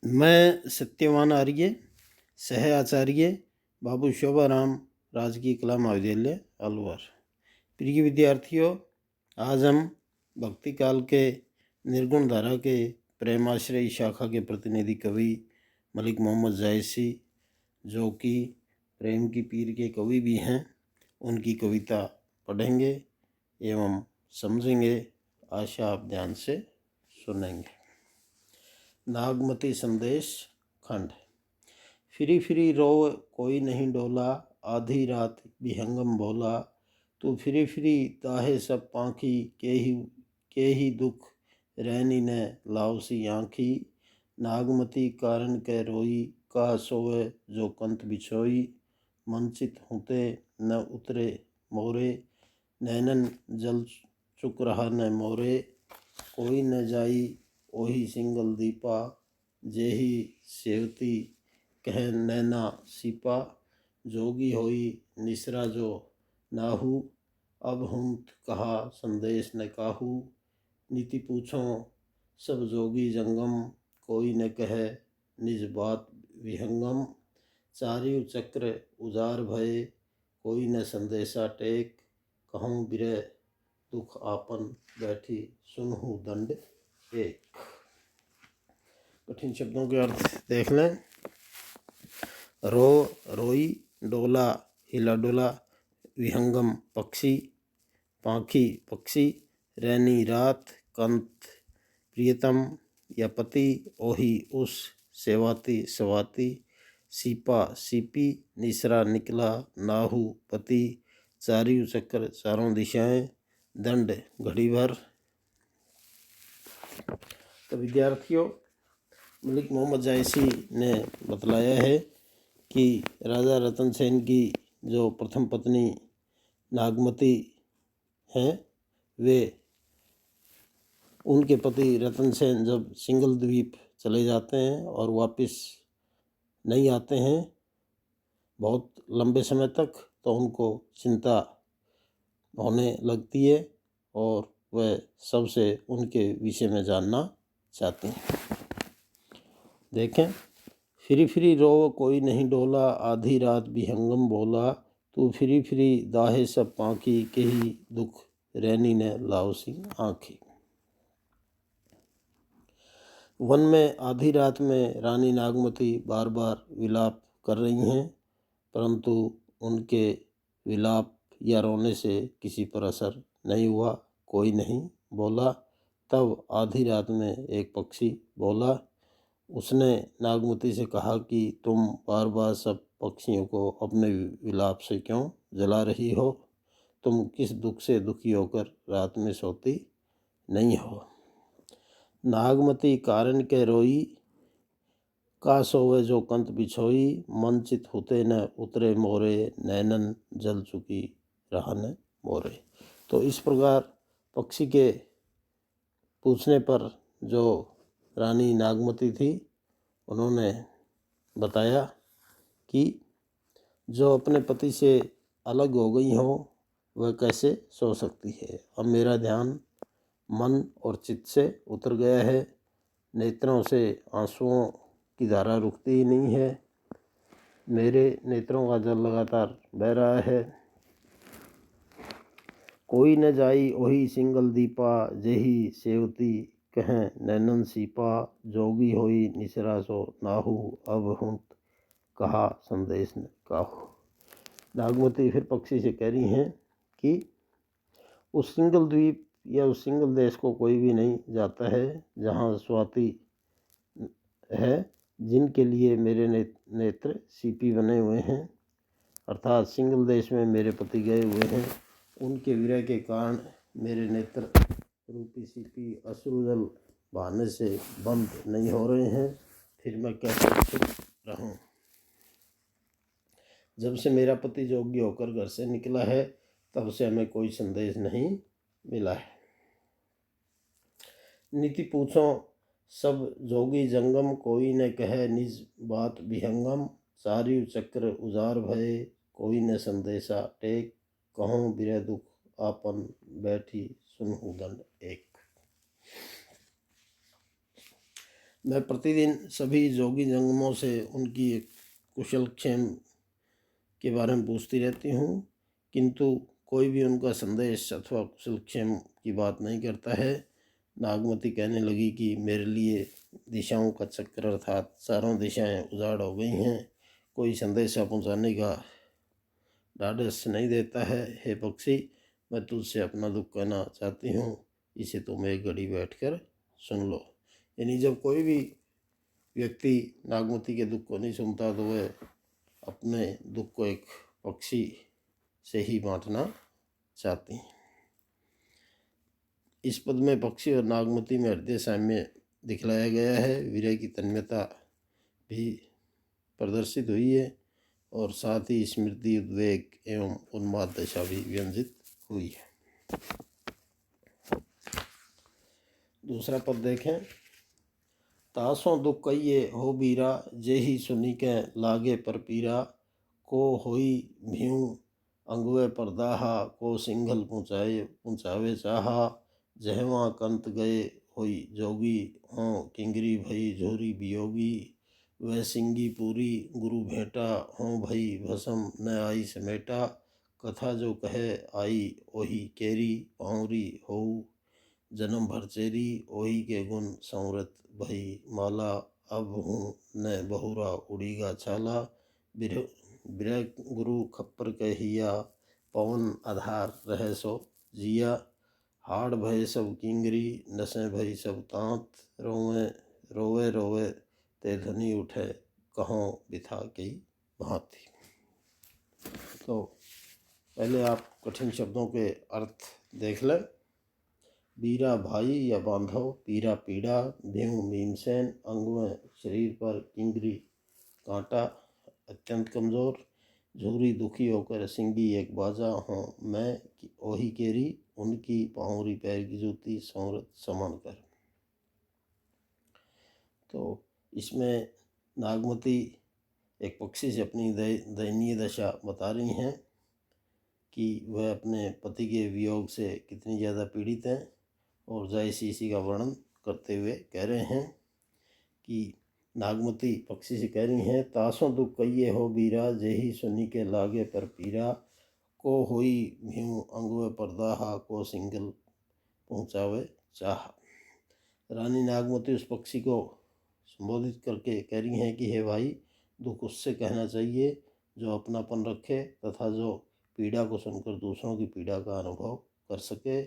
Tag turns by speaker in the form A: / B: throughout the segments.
A: मैं सत्यवान आर्य, सह आचार्य बाबू शोभाराम राजकीय कला महाविद्यालय अलवर। प्रिय विद्यार्थियों, आज हम भक्ति काल के निर्गुण धारा के प्रेमाश्रयी शाखा के प्रतिनिधि कवि मलिक मोहम्मद जायसी, जो कि प्रेम की पीर के कवि भी हैं, उनकी कविता पढ़ेंगे एवं समझेंगे। आशा आप ध्यान से सुनेंगे। नागमती संदेश खंड। फिरी फिरी रोव कोई नहीं डोला, आधी रात विहंगम बोला। तू फिरी फिरी ताहे सब पाखी, के ही दुख रहनी न लावसी आँखी। नागमती कारण कह रोई, कहा सोवे जो कंत बिछोई। मनचित होते न उतरे मोरे, नैनन जल चुक रहा न मोरे। कोई न जाई ओही सिंगल दीपा, जेही सेवती कह नैना सीपा। जोगी होई निसरा जो नाहू, अब हुंत कहा संदेश न काहू। नीति पूछो सब जोगी जंगम, कोई न कहे निज बात विहंगम। चारियों चक्र उजार भये, कोई न संदेशा टेक। कहूँ बिरह दुख आपन, बैठी सुनहु दंड एक। कठिन शब्दों के अर्थ देख लें। रो रोई, डोला हिला डोला, विहंगम पक्षी, पाखी पक्षी, रैनी रात, कंत प्रियतम या पति, ओही उस, सेवाती सवाती, सीपा सीपी, निसरा निकला, नाहू पति, चारियों चक्र चारों दिशाएं, दंड घड़ी भर। तो विद्यार्थियों, मलिक मोहम्मद जायसी ने बतलाया है कि राजा रतन सेन की जो प्रथम पत्नी नागमती हैं, वे उनके पति रतन सेन जब सिंगल द्वीप चले जाते हैं और वापस नहीं आते हैं बहुत लंबे समय तक, तो उनको चिंता होने लगती है और वह सबसे उनके विषय में जानना चाहते हैं। देखें। फिरी फिरी रो कोई नहीं डोला, आधी रात विहंगम बोला। तू फिरी फिरी दाहे सब पाखी, के ही दुख रैनी ने लाओसी आँखी। वन में आधी रात में रानी नागमती बार बार विलाप कर रही हैं, परंतु उनके विलाप या रोने से किसी पर असर नहीं हुआ, कोई नहीं बोला। तब आधी रात में एक पक्षी बोला। उसने नागमती से कहा कि तुम बार बार सब पक्षियों को अपने विलाप से क्यों जला रही हो? तुम किस दुख से दुखी होकर रात में सोती नहीं हो? नागमती कारण के रोई, का सोवे जो कंत बिछोई। मनचित होते न उतरे मोरे, नैनन जल चुकी रहन मोरे। तो इस प्रकार पक्षी के पूछने पर जो रानी नागमती थी, उन्होंने बताया कि जो अपने पति से अलग हो गई हो वह कैसे सो सकती है। अब मेरा ध्यान मन और चित्त से उतर गया है, नेत्रों से आंसुओं की धारा रुकती ही नहीं है, मेरे नेत्रों का जल लगातार बह रहा है। कोई न जाई ओही सिंगल दीपा, जेही सेवती कहें नैनन सीपा। जोगी होई निसरा सो नाहू, अब हुंत कहा संदेश न काहू। नागमती फिर पक्षी से कह रही हैं कि उस सिंगल द्वीप या उस सिंगल देश को कोई भी नहीं जाता है जहाँ स्वाति है, जिनके लिए मेरे नेत्र सीपी बने हुए हैं, अर्थात सिंगल देश में मेरे पति गए हुए हैं। उनके विरह के कारण मेरे नेत्र रूपी सीपी अश्रुजल बहाने से बंद नहीं हो रहे हैं, फिर मैं कैसे चुप रहूं? जब से मेरा पति जोगी होकर घर से निकला है, तब से हमें कोई संदेश नहीं मिला है। नीति पूछो सब जोगी जंगम, कोई न कहे निज बात विहंगम। चारियों चक्र उजार भये, कोई न संदेशा टेक। कहूँ बिरह दुख आपन, बैठी सुनहु दंड एक। मैं प्रतिदिन सभी जोगी जंगमों से उनकी एक कुशल क्षेम के बारे में पूछती रहती हूँ, किंतु कोई भी उनका संदेश अथवा कुशल क्षेम की बात नहीं करता है। नागमती कहने लगी कि मेरे लिए दिशाओं का चक्कर अर्थात चारों दिशाएं उजाड़ हो गई हैं, कोई संदेशा पहुँचाने का ढाढ़स नहीं देता है। हे पक्षी, मैं तुझसे अपना दुख कहना चाहती हूँ, इसे तुम एक घड़ी बैठकर सुन लो। यानी जब कोई भी व्यक्ति नागमती के दुख को नहीं सुनता तो वह अपने दुख को एक पक्षी से ही बांटना चाहती हैं। इस पद में पक्षी और नागमती में हृदय साम्य दिखलाया गया है। विरह की तन्मयता भी प्रदर्शित हुई है और साथ ही स्मृति, उद्वेग एवं उन्माद दशा भी व्यंजित हुई है। दूसरा पद देखें। तासों दुख कहिए हो बीरा, जेहि सुनी के लागे पर पीरा, को होई भ्यूं अंगवे परदाहा, को सिंघल पुंचावे चाहा, जहवा कंत गए होई जोगी, हों किंगरी भई झोरी बियोगी, वह सिंगी पूरी गुरु भेंटा, हों भई भसम न आई समेटा, कथा जो कहे आई ओही केरी, पाउरी होऊ जन्म भर चेरी, ओही के गुण संवृत भई माला, अब हूँ न बहुरा उड़ीगा छाला, बिरह गुरु खप्पर कहिया, पवन आधार रहे सो जिया, हाड़ भय सब किंगरी, नसें भई सब तांत, रोवे रोवे रोवे ते ध्वनि उठे, कहों बिथा की भांति। तो पहले आप कठिन शब्दों के अर्थ देख लें। बीरा भाई या बांधव, पीरा पीड़ा, भीम भीमसेन, अंग में शरीर पर किंगरी कांटा, अत्यंत कमज़ोर, झूरी दुखी होकर सिंगी एक बाजा, हूँ मैं ओही केरी, उनकी पाँवरी पैर की जूती, संवृत समान कर। तो इसमें नागमती एक पक्षी से अपनी दयनीय दशा बता रही हैं कि वह अपने पति के वियोग से कितनी ज़्यादा पीड़ित हैं, और जायसी इसी का वर्णन करते हुए कह रहे हैं कि नागमती पक्षी से कह रही हैं, तासों दुख कहिए हो बीरा, जेहि सुनी के लागे पर पीरा, को होई भ्यूं अंगवे परदाहा, को सिंगल पहुँचावे चाह। रानी नागमती उस पक्षी को संबोधित करके कह रही हैं कि हे भाई, दुख उससे कहना चाहिए जो अपनापन रखे तथा जो पीड़ा को सुनकर दूसरों की पीड़ा का अनुभव कर सके,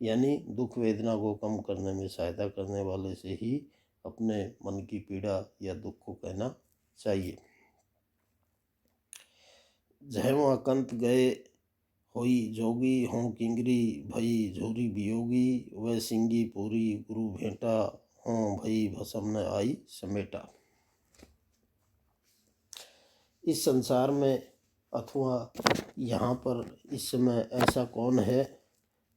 A: यानी दुख वेदना को कम करने में सहायता करने वाले से ही अपने मन की पीड़ा या दुख को कहना चाहिए। जहवा अकंत गए होई जोगी, हों किंगरी भई झोरी बियोगी, वह सिंगी पूरी गुरु भेंटा, हों भई भसम न आई समेटा। इस संसार में अथवा यहाँ पर इस समय ऐसा कौन है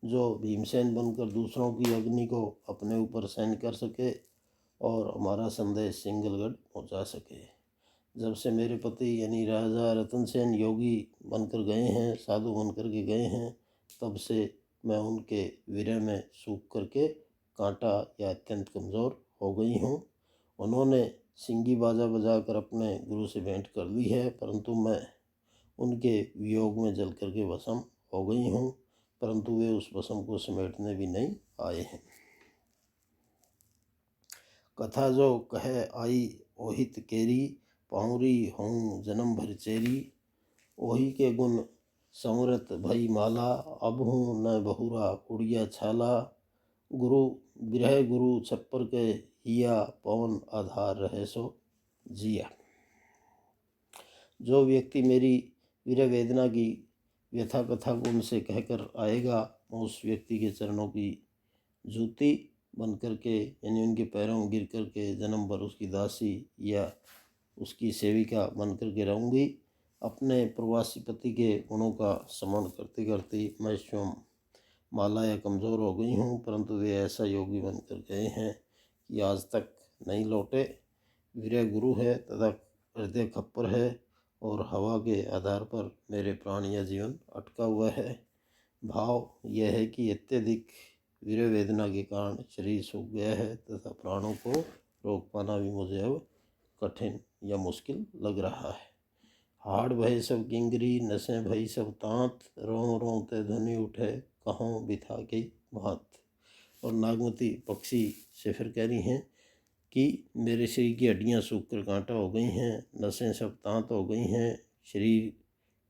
A: जो भीमसेन बनकर दूसरों की अग्नि को अपने ऊपर सहन कर सके और हमारा संदेश सिंगलगढ़ पहुँचा सके। जब से मेरे पति यानी राजा रतन सेन योगी बनकर गए हैं, साधु बनकर के गए हैं, तब से मैं उनके विरह में सूख करके कांटा या अत्यंत कमज़ोर हो गई हूँ। उन्होंने सिंगी बाजा बजाकर अपने गुरु से भेंट कर ली है, परंतु मैं उनके वियोग में जल करके भस्म हो गई हूँ, परंतु वे उस भस्म को समेटने भी नहीं आए हैं। कथा जो कहे आई ओहित केरी, पाउरी हूँ जन्म भर चेरी, ओही के गुण संवृत भई माला, अब हूँ न बहुरा उड़िया छाला, गुरु बिरह गुरु छप्पर के हिया, पवन आधार रहे सो जिया। जो व्यक्ति मेरी विरह वेदना की व्यथा कथा को उनसे कहकर आएगा, मैं उस व्यक्ति के चरणों की जूती बन करके यानी उनके पैरों में गिर करके जन्म भर उसकी दासी या उसकी सेविका बन करके रहूँगी। अपने प्रवासी पति के गुणों का सम्मान करते करते मैं स्वयं माला या कमज़ोर हो गई हूँ, परंतु वे ऐसा योगी बनकर गए हैं कि आज तक नहीं लौटे। विरह गुरु है तथा हृदय खप्पर है और हवा के आधार पर मेरे प्राण या जीवन अटका हुआ है। भाव यह है कि अत्यधिक विरह वेदना के कारण शरीर सूख गया है तथा प्राणों को रोक पाना भी मुझे अब कठिन या मुश्किल लग रहा है। हाड़ भय सब किंगरी, नसें भई सब तांत, रों रों ते ध्वनि उठे, कहों बिथा गई भांत। और नागमती पक्षी से फिर कह रही हैं कि मेरे शरीर की हड्डियां सूख कर कांटा हो गई हैं, नसें सब तांत हो गई हैं, शरीर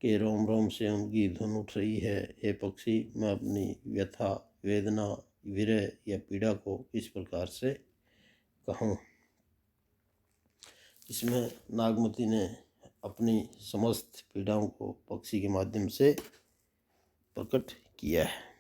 A: के रोम रोम से उनकी धुन उठ रही है। हे पक्षी, मैं अपनी व्यथा, वेदना, विरह या पीड़ा को किस प्रकार से कहूँ। इसमें नागमती ने अपनी समस्त पीड़ाओं को पक्षी के माध्यम से प्रकट किया है।